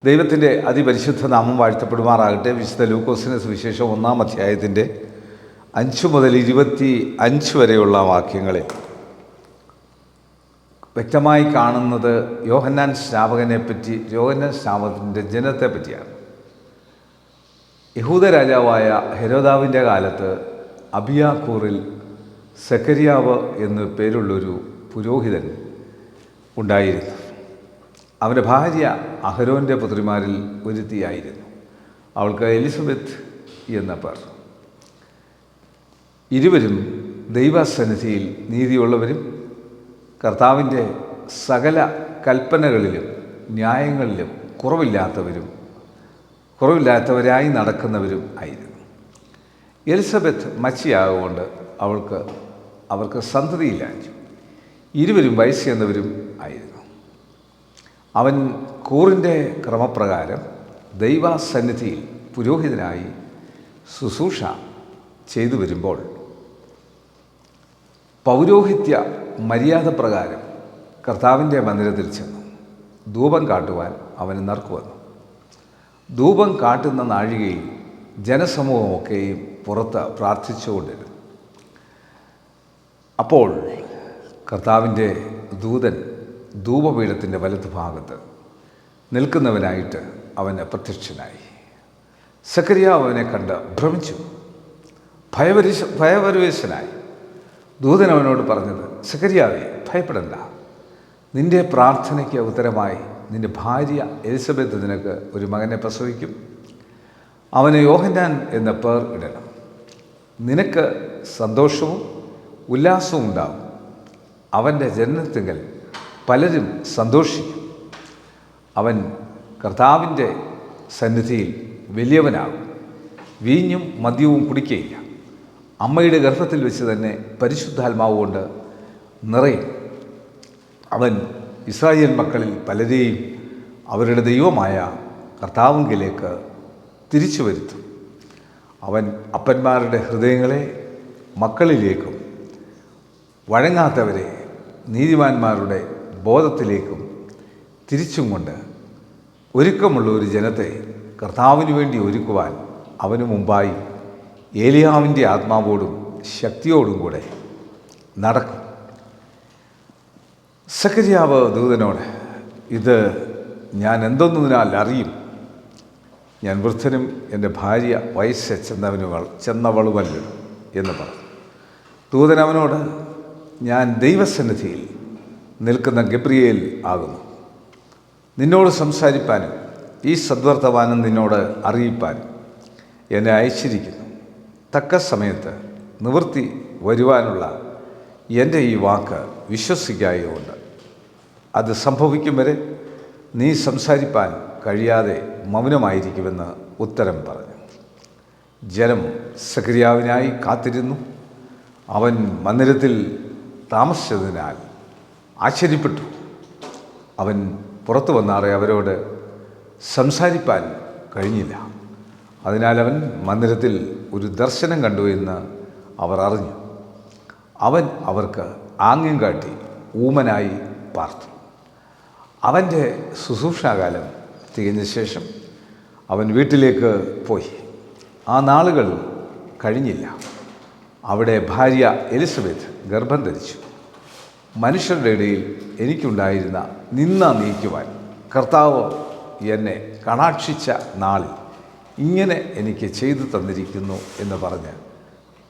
ദൈവത്തിൻ്റെ അതിപരിശുദ്ധ നാമം വാഴ്ത്തപ്പെടുമാറാകട്ടെ. വിശുദ്ധ ലൂക്കോസിന് സുവിശേഷം 1-ാം അധ്യായത്തിൻ്റെ 5 മുതൽ 25 വരെയുള്ള വാക്യങ്ങളിൽ വ്യക്തമായി കാണുന്നത് യോഹന്നാൻ സ്നാപകൻ്റെ ജനത്തെ പറ്റിയാണ്. യഹൂദ രാജാവായ ഹെരോദാവിൻ്റെ കാലത്ത് അബിയാക്കൂറിൽ സെക്കരിയാവ് എന്നു പേരുള്ളൊരു പുരോഹിതൻ ഉണ്ടായിരുന്നു. അവൻ്റെ ഭാര്യ അഹരോൻ്റെ പുത്രിമാരിൽ ഒരുത്തിയായിരുന്നു. അവൾക്ക് എലിസബത്ത് എന്ന പേർ. ഇരുവരും ദൈവസന്നിധിയിൽ നീതിയുള്ളവരും കർത്താവിൻ്റെ സകല കൽപ്പനകളിലും ന്യായങ്ങളിലും കുറവില്ലാത്തവരായി നടക്കുന്നവരും ആയിരുന്നു. എലിസബത്ത് മച്ചിയാകൊണ്ട് അവർക്ക് സന്തതിയില്ലാഞ്ഞു. ഇരുവരും വയസ്സ് ചെന്നവരും ആയിരുന്നു. അവൻ കൂറിൻ്റെ ക്രമപ്രകാരം ദൈവസന്നിധിയിൽ പുരോഹിതനായി ശുശ്രൂഷ ചെയ്തു വരുമ്പോൾ പൗരോഹിത്യ മര്യാദ പ്രകാരം കർത്താവിൻ്റെ മന്ദിരത്തിൽ ചെന്നു ധൂപം കാട്ടുവാൻ അവന് നറുക്കുവന്നു. ധൂപം കാട്ടുന്ന നാഴികയിൽ ജനസമൂഹമൊക്കെയും പുറത്ത് പ്രാർത്ഥിച്ചുകൊണ്ടിരുന്നു. അപ്പോൾ കർത്താവിൻ്റെ ദൂതൻ ധൂപപീഠത്തിൻ്റെ വലതുഭാഗത്ത് നിൽക്കുന്നവനായിട്ട് അവന് പ്രത്യക്ഷനായി. സെക്കരിയാവ് അവനെ കണ്ട് ഭ്രമിച്ചു, ഭയപരവേശനായി. ദൂതൻ അവനോട് പറഞ്ഞത്, സെക്കരിയാവേ, ഭയപ്പെടണ്ട. നിൻ്റെ പ്രാർത്ഥനയ്ക്ക് ഉത്തരമായി നിൻ്റെ ഭാര്യ എലിസബത്ത് നിനക്ക് ഒരു മകനെ പ്രസവിക്കും. അവന് യോഹന്നാൻ എന്ന പേർ ഇടണം. നിനക്ക് സന്തോഷവും ഉല്ലാസവും ഉണ്ടാകും. അവൻ്റെ ജനനത്തിങ്കൽ പലരും സന്തോഷിക്കും. അവൻ കർത്താവിൻ്റെ സന്നിധിയിൽ വലിയവനാകും. വീഞ്ഞും മദ്യവും കുടിക്കുകയില്ല. അമ്മയുടെ ഗർഭത്തിൽ വെച്ച് തന്നെ പരിശുദ്ധാത്മാവ് കൊണ്ട് നിറയും. അവൻ ഇസ്രായേൽ മക്കളിൽ പലരെയും അവരുടെ ദൈവമായ കർത്താവിലേക്ക് തിരിച്ചു വരുത്തും. അവൻ അപ്പന്മാരുടെ ഹൃദയങ്ങളെ മക്കളിലേക്കും വഴങ്ങാത്തവരെ നീതിമാന്മാരുടെ ബോധത്തിലേക്കും തിരിച്ചും കൊണ്ട് ഒരുക്കമുള്ള ഒരു ജനത്തെ കർത്താവിന് വേണ്ടി ഒരുക്കുവാൻ അവന് മുമ്പായി ഏലിയാവിൻ്റെ ആത്മാവോടും ശക്തിയോടും കൂടെ നടക്കും. സെക്കരിയാവ് ദൂതനോട്, ഇത് ഞാൻ എന്തൊന്നതിനാൽ അറിയും? ഞാൻ വൃദ്ധനും എൻ്റെ ഭാര്യ വയസ്സ് ചെന്നവളുമല്ലോ എന്ന് പറഞ്ഞു. ദൂതൻ അവനോട്, ഞാൻ ദൈവസന്നിധിയിൽ നിൽക്കുന്ന ഗബ്രിയേൽ ആകുന്നു. നിന്നോട് സംസാരിപ്പാനും ഈ സദ്വർത്തമാനം നിന്നോട് അറിയിപ്പാനും എന്നെ അയച്ചിരിക്കുന്നു. തക്ക സമയത്ത് നിവൃത്തി വരുവാനുള്ള എൻ്റെ ഈ വാക്ക് വിശ്വസിക്കായതുകൊണ്ട് അത് സംഭവിക്കും വരെ നീ സംസാരിപ്പാൻ കഴിയാതെ മൗനമായിരിക്കുമെന്ന് ഉത്തരം പറഞ്ഞു. ജനം സെക്കരിയാവിനായി കാത്തിരുന്നു. അവൻ മന്ദിരത്തിൽ താമസിച്ചതിനാൽ ആശ്ചര്യപ്പെട്ടു. അവൻ പുറത്തു വന്നാറെ അവരോട് സംസാരിപ്പാൻ കഴിഞ്ഞില്ല. അതിനാൽ അവൻ മന്ദിരത്തിൽ ഒരു ദർശനം കണ്ടു എന്ന് അവർ അറിഞ്ഞു. അവൻ അവർക്ക് ആംഗ്യം കാട്ടി ഊമനായി പാർത്തു. അവൻ്റെ ശുശ്രൂഷാകാലം തികഞ്ഞ ശേഷം അവൻ വീട്ടിലേക്ക് പോയി. ആ നാളുകൾ കഴിഞ്ഞില്ല. അവിടെ ഭാര്യ എലിസബത്ത് ഗർഭം ധരിച്ചു. മനുഷ്യരുടെ ഇടയിൽ എനിക്കുണ്ടായിരുന്ന നിന്ന നീക്കുവാൻ കർത്താവ് എന്നെ കടാക്ഷിച്ച നാളിൽ ഇങ്ങനെ എനിക്ക് ചെയ്തു തന്നിരിക്കുന്നു എന്ന് പറഞ്ഞ്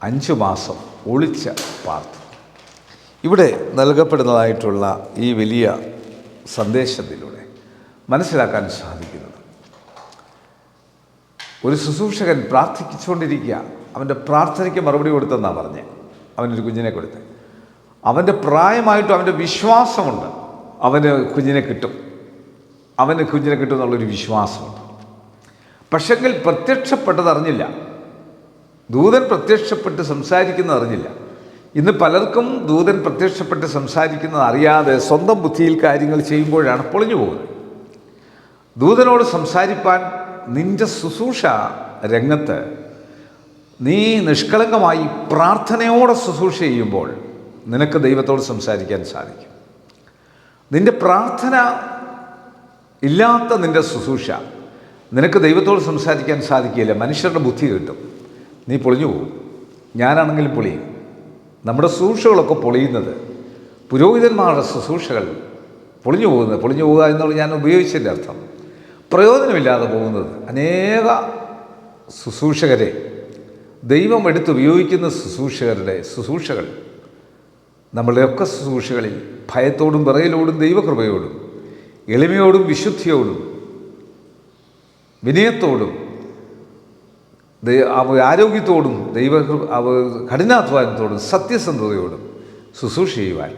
5 മാസം ഒളിച്ച് പാർത്തു. ഇവിടെ നൽകപ്പെടുന്നതായിട്ടുള്ള ഈ വലിയ സന്ദേശത്തിലൂടെ മനസ്സിലാക്കാൻ സാധിക്കുന്നത്, ഒരു ശുശ്രൂഷകൻ പ്രാർത്ഥിച്ചുകൊണ്ടിരിക്കുക. അവൻ്റെ പ്രാർത്ഥനയ്ക്ക് മറുപടി കൊടുത്തെന്നാണ് പറഞ്ഞ് അവനൊരു കുഞ്ഞിനെ കൊടുത്ത്. അവൻ്റെ പ്രായമായിട്ടും അവൻ്റെ വിശ്വാസമുണ്ട്, അവന് കുഞ്ഞിനെ കിട്ടും എന്നുള്ളൊരു വിശ്വാസമുണ്ട്. പക്ഷെങ്കിൽ പ്രത്യക്ഷപ്പെട്ടതറിഞ്ഞില്ല. ദൂതൻ പ്രത്യക്ഷപ്പെട്ട് സംസാരിക്കുന്നത് അറിഞ്ഞില്ല. ഇന്ന് പലർക്കും ദൂതൻ പ്രത്യക്ഷപ്പെട്ട് സംസാരിക്കുന്നത് അറിയാതെ സ്വന്തം ബുദ്ധിയിൽ കാര്യങ്ങൾ ചെയ്യുമ്പോഴാണ് പൊളിഞ്ഞു പോകുന്നത്. ദൂതനോട് സംസാരിപ്പാൻ നിൻ്റെ ശുശ്രൂഷ രംഗത്ത് നീ നിഷ്കളങ്കമായി പ്രാർത്ഥനയോടെ ശുശ്രൂഷ ചെയ്യുമ്പോൾ നിനക്ക് ദൈവത്തോട് സംസാരിക്കാൻ സാധിക്കും. നിൻ്റെ പ്രാർത്ഥന ഇല്ലാത്ത നിൻ്റെ ശുശ്രൂഷ, നിനക്ക് ദൈവത്തോട് സംസാരിക്കാൻ സാധിക്കില്ല. മനുഷ്യരുടെ ബുദ്ധി കിട്ടും, നീ പൊളിഞ്ഞു പോകും. ഞാനാണെങ്കിലും പൊളിയും. നമ്മുടെ ശുശ്രൂഷകളൊക്കെ പൊളിയുന്നത്, പുരോഹിതന്മാരുടെ ശുശ്രൂഷകൾ പൊളിഞ്ഞു പോകുക എന്നുള്ള ഞാൻ ഉപയോഗിച്ചതിൻ്റെ അർത്ഥം പ്രയോജനമില്ലാതെ പോകുന്നത്. അനേക ശുശ്രൂഷകരെ ദൈവം എടുത്തുപയോഗിക്കുന്ന ശുശ്രൂഷകൾ നമ്മളുടെയൊക്കെ ശുശ്രൂഷകളിൽ ഭയത്തോടും വിറയലോടും ദൈവകൃപയോടും എളിമയോടും വിശുദ്ധിയോടും വിനയത്തോടും ആരോഗ്യത്തോടും കഠിനാധ്വാനത്തോടും സത്യസന്ധതയോടും ശുശ്രൂഷ ചെയ്യുവാൻ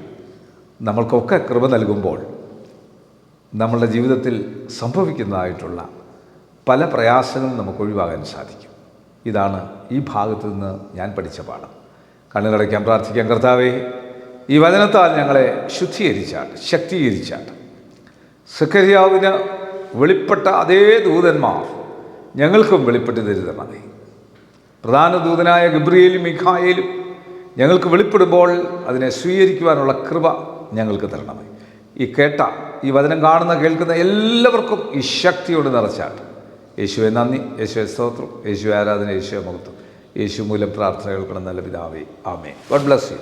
നമ്മൾക്കൊക്കെ കൃപ നൽകുമ്പോൾ നമ്മളുടെ ജീവിതത്തിൽ സംഭവിക്കുന്നതായിട്ടുള്ള പല പ്രയാസങ്ങളും നമുക്ക് ഒഴിവാകാൻ സാധിക്കും. ഇതാണ് ഈ ഭാഗത്തു നിന്ന് ഞാൻ പഠിച്ച പാഠം. കണ്ണുകളടയ്ക്കാൻ പ്രാർത്ഥിക്കാം. കർത്താവേ, ഈ വചനത്താൽ ഞങ്ങളെ ശുദ്ധീകരിച്ചാട്ട്, ശക്തീകരിച്ചാട്ട്, സഖര്യാവിന് വെളിപ്പെട്ട അതേ ദൂതന്മാർ ഞങ്ങൾക്കും വെളിപ്പെട്ട് തരുതണമേ. പ്രധാന ദൂതനായ ഗബ്രിയേലും മിഖായേലും ഞങ്ങൾക്ക് വെളിപ്പെടുമ്പോൾ അതിനെ സ്വീകരിക്കുവാനുള്ള കൃപ ഞങ്ങൾക്ക് തരണമേ. ഈ വചനം കാണുന്ന കേൾക്കുന്ന എല്ലാവർക്കും ഈ ശക്തിയോട് നിറച്ചാട്ട്. യേശുവെ നന്ദി, യേശുവെ സ്തോത്രം, യേശുവെ ആരാധന, യേശുവെ മഹത്വം. യേശു മൂലം പ്രാർത്ഥന കേൾക്കണം നല്ല പിതാവേ, ആമേൻ. God bless you.